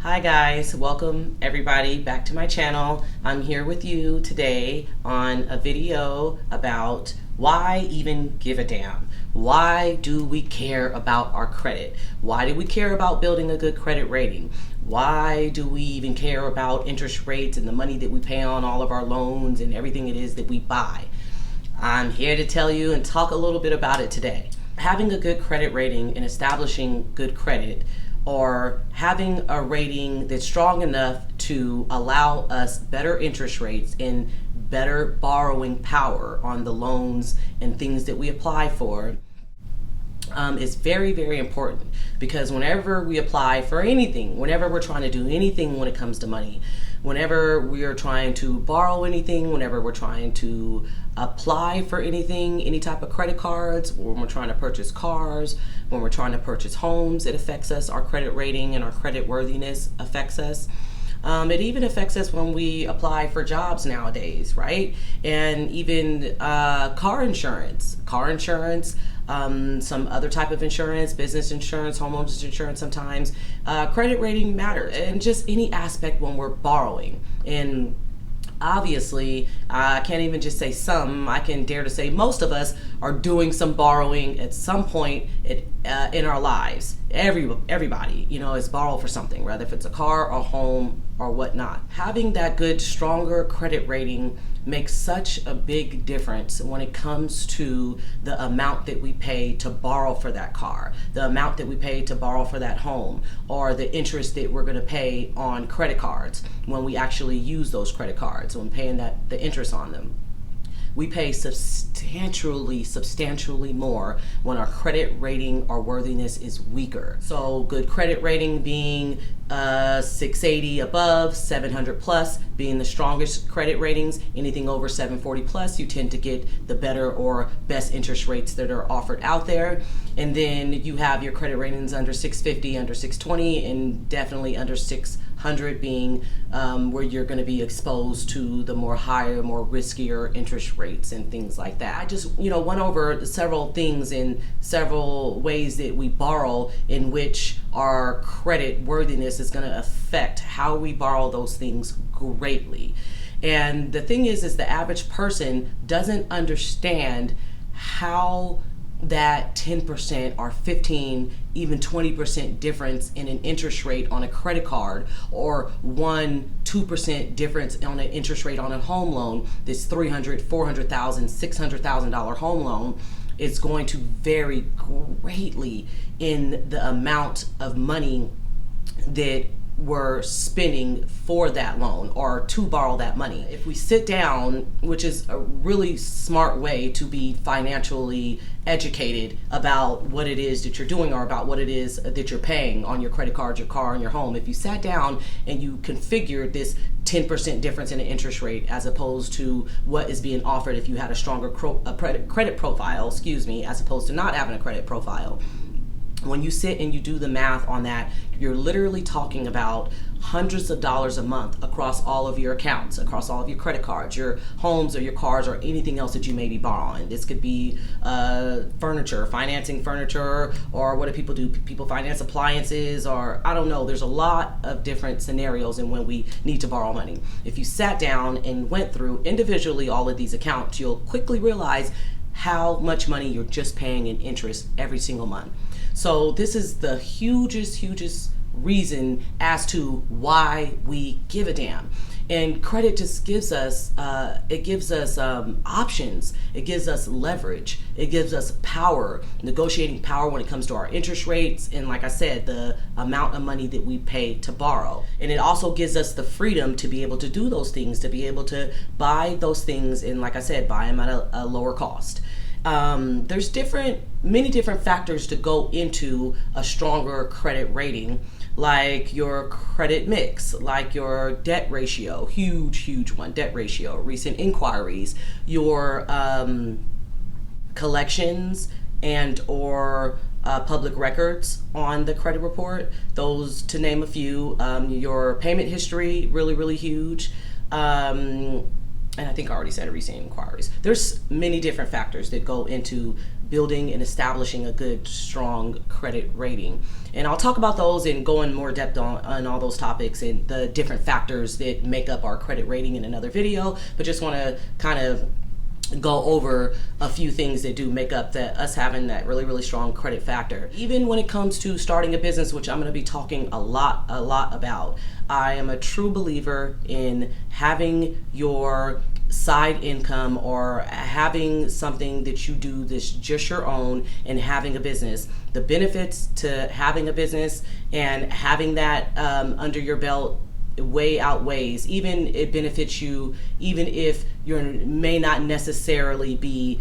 Hi guys, welcome everybody back to my channel. I'm here with you today on a video about why even give a damn. Why do we care about our credit? Why do we care about building a good credit rating? Why do we even care about interest rates and the money that we pay on all of our loans and everything it is that we buy? I'm here to tell you and talk a little bit about it today. Having a good credit rating and establishing good credit, or having a rating that's strong enough to allow us better interest rates and better borrowing power on the loans and things that we apply for, is very, very important. Because whenever we apply for anything, whenever we're trying to do anything when it comes to money, whenever we are trying to borrow anything, whenever we're trying to apply for anything, any type of credit cards, when we're trying to purchase cars, when we're trying to purchase homes, it affects us. Our credit rating and our credit worthiness affects us. It even affects us when we apply for jobs nowadays, right? And even car insurance, some other type of insurance, business insurance, homeowners insurance sometimes. Credit rating matters, and just any aspect when we're borrowing. And obviously, I can't even just say some, I can dare to say most of us are doing some borrowing at some point in our lives. Everybody, is borrowed for something, whether if it's a car, a home, or whatnot. Having that good, stronger credit rating makes such a big difference when it comes to the amount that we pay to borrow for that car, the amount that we pay to borrow for that home, or the interest that we're going to pay on credit cards when we actually use those credit cards, when paying the interest on them. We pay substantially more when our credit rating or worthiness is weaker. So good credit rating being 680 above, 700 plus being the strongest credit ratings. Anything over 740 plus, you tend to get the better or best interest rates that are offered out there. And then you have your credit ratings under 650, under 620, and definitely under 600 being where you're going to be exposed to the more higher, more riskier interest rates and things like that. I just, went over several things in several ways that we borrow in which our credit worthiness is going to affect how we borrow those things greatly. And the thing is the average person doesn't understand how that 10% or 15, even 20% difference in an interest rate on a credit card, or 1-2% difference on an interest rate on a home loan, this $300,000, $400,000, $600,000 home loan, is going to vary greatly in the amount of money that we're spending for that loan or to borrow that money. If we sit down, which is a really smart way to be financially educated about what it is that you're doing or about what it is that you're paying on your credit card, your car, and your home. If you sat down and you configured this 10% difference in an interest rate as opposed to what is being offered if you had a stronger credit profile, as opposed to not having a credit profile. When you sit and you do the math on that, you're literally talking about hundreds of dollars a month across all of your accounts, across all of your credit cards, your homes or your cars or anything else that you may be borrowing. This could be furniture, financing furniture, or what do people do? People finance appliances, or I don't know. There's a lot of different scenarios in when we need to borrow money. If you sat down and went through individually all of these accounts, you'll quickly realize how much money you're just paying in interest every single month. So this is the hugest reason as to why we give a damn. And credit just gives us, options. It gives us leverage. It gives us power, negotiating power when it comes to our interest rates. And like I said, the amount of money that we pay to borrow. And it also gives us the freedom to be able to do those things, to be able to buy those things. And like I said, buy them at a lower cost. There's many different factors to go into a stronger credit rating, like your credit mix, like your debt ratio, huge one, debt ratio, recent inquiries, your collections and or public records on the credit report, those to name a few. Your payment history, really huge. And I think I already said recent inquiries. There's many different factors that go into building and establishing a good, strong credit rating. And I'll talk about those and go in more depth on all those topics and the different factors that make up our credit rating in another video, but just want to kind of go over a few things that do make up us having that really, really strong credit factor. Even when it comes to starting a business, which I'm going to be talking a lot about, I am a true believer in having your side income or having something that you do that's just your own and having a business. The benefits to having a business and having that under your belt way outweighs. Even it benefits you even if you may not necessarily be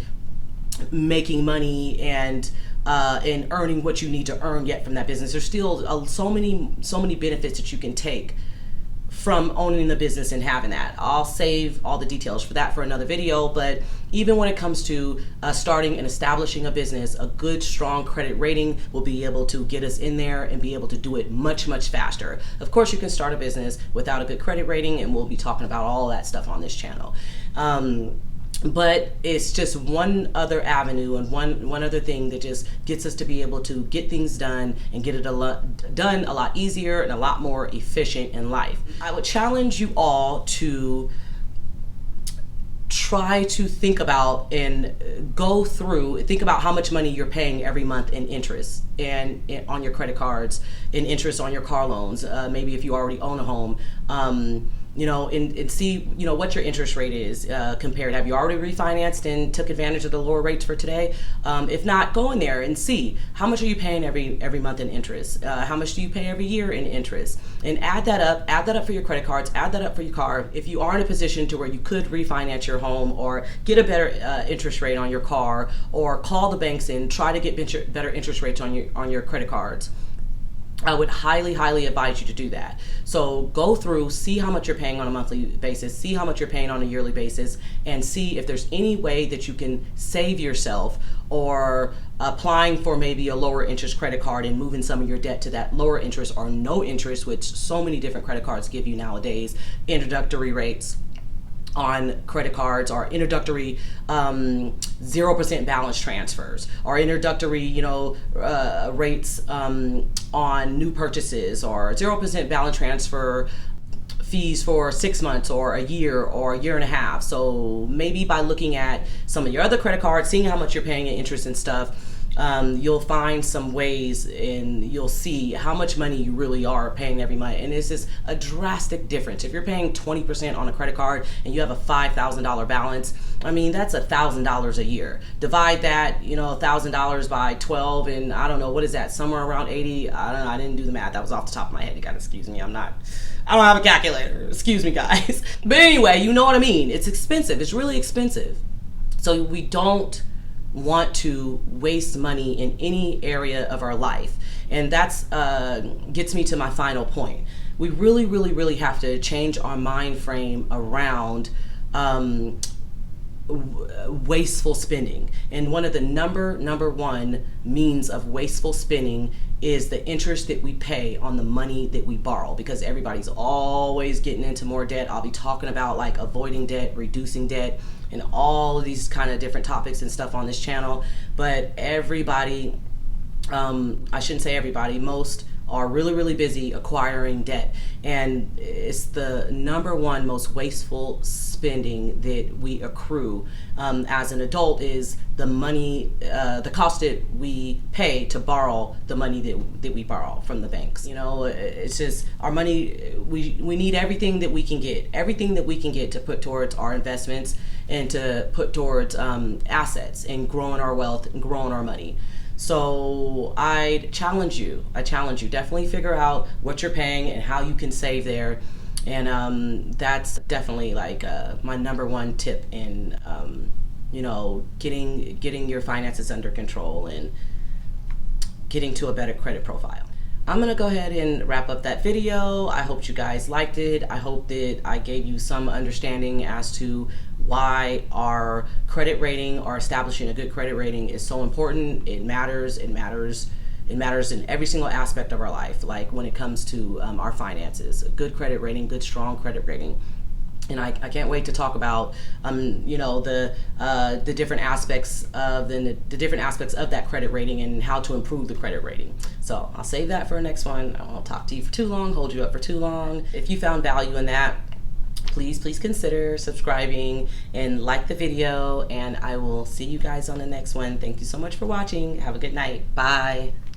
making money and earning what you need to earn yet from that business. There's still so many benefits that you can take from owning the business and having that. I'll save all the details for that for another video, but even when it comes to starting and establishing a business, a good, strong credit rating will be able to get us in there and be able to do it much, much faster. Of course, you can start a business without a good credit rating, and we'll be talking about all that stuff on this channel. But it's just one other avenue and one other thing that just gets us to be able to get things done and get it done a lot easier and a lot more efficient in life. I would challenge you all to try to think about and think about how much money you're paying every month in interest and on your credit cards, in interest on your car loans, maybe if you already own a home. And see, what your interest rate is compared. Have you already refinanced and took advantage of the lower rates for today? If not, go in there and see how much are you paying every month in interest. How much do you pay every year in interest? And add that up for your credit cards, add that up for your car. If you are in a position to where you could refinance your home or get a better interest rate on your car, or call the banks and try to get better interest rates on your credit cards, I would highly, highly advise you to do that. So go through, see how much you're paying on a monthly basis, see how much you're paying on a yearly basis, and see if there's any way that you can save yourself, or applying for maybe a lower interest credit card and moving some of your debt to that lower interest or no interest, which so many different credit cards give you nowadays, introductory rates on credit cards, or introductory 0% balance transfers, or introductory rates on new purchases, or 0% balance transfer fees for 6 months or a year and a half. So maybe by looking at some of your other credit cards, seeing how much you're paying in interest and stuff, you'll find some ways and you'll see how much money you really are paying every month. And it's just a drastic difference. If you're paying 20% on a credit card and you have a $5,000 balance, I mean, that's $1,000 a year. Divide that, $1,000 by 12, and I don't know, what is that? Somewhere around 80. I don't know. I didn't do the math. That was off the top of my head. You gotta excuse me. I don't have a calculator. Excuse me, guys. But anyway, you know what I mean. It's expensive. It's really expensive. So we don't want to waste money in any area of our life. And that's gets me to my final point. We really, really, really have to change our mind frame around wasteful spending. And one of the number one means of wasteful spending is the interest that we pay on the money that we borrow, because everybody's always getting into more debt. I'll be talking about like avoiding debt, reducing debt, and all of these kind of different topics and stuff on this channel. But everybody, I shouldn't say everybody, most are really, really busy acquiring debt. And it's the number one most wasteful spending that we accrue as an adult, is the money, the cost that we pay to borrow the money that we borrow from the banks. It's just our money. We need everything that we can get to put towards our investments and to put towards assets and growing our wealth and growing our money. So I challenge you, definitely figure out what you're paying and how you can save there. And that's definitely like my number one tip in, getting your finances under control and getting to a better credit profile. I'm gonna go ahead and wrap up that video. I hope you guys liked it. I hope that I gave you some understanding as to why our credit rating, or establishing a good credit rating, is so important. It matters. It matters in every single aspect of our life, like when it comes to our finances. A good credit rating, good strong credit rating And I can't wait to talk about the different aspects of the different aspects of that credit rating and how to improve the credit rating. So I'll save that for the next one. I won't talk to you for too long, hold you up for too long. If you found value in that, please consider subscribing and like the video, and I will see you guys on the next one. Thank you so much for watching. Have a good night. Bye.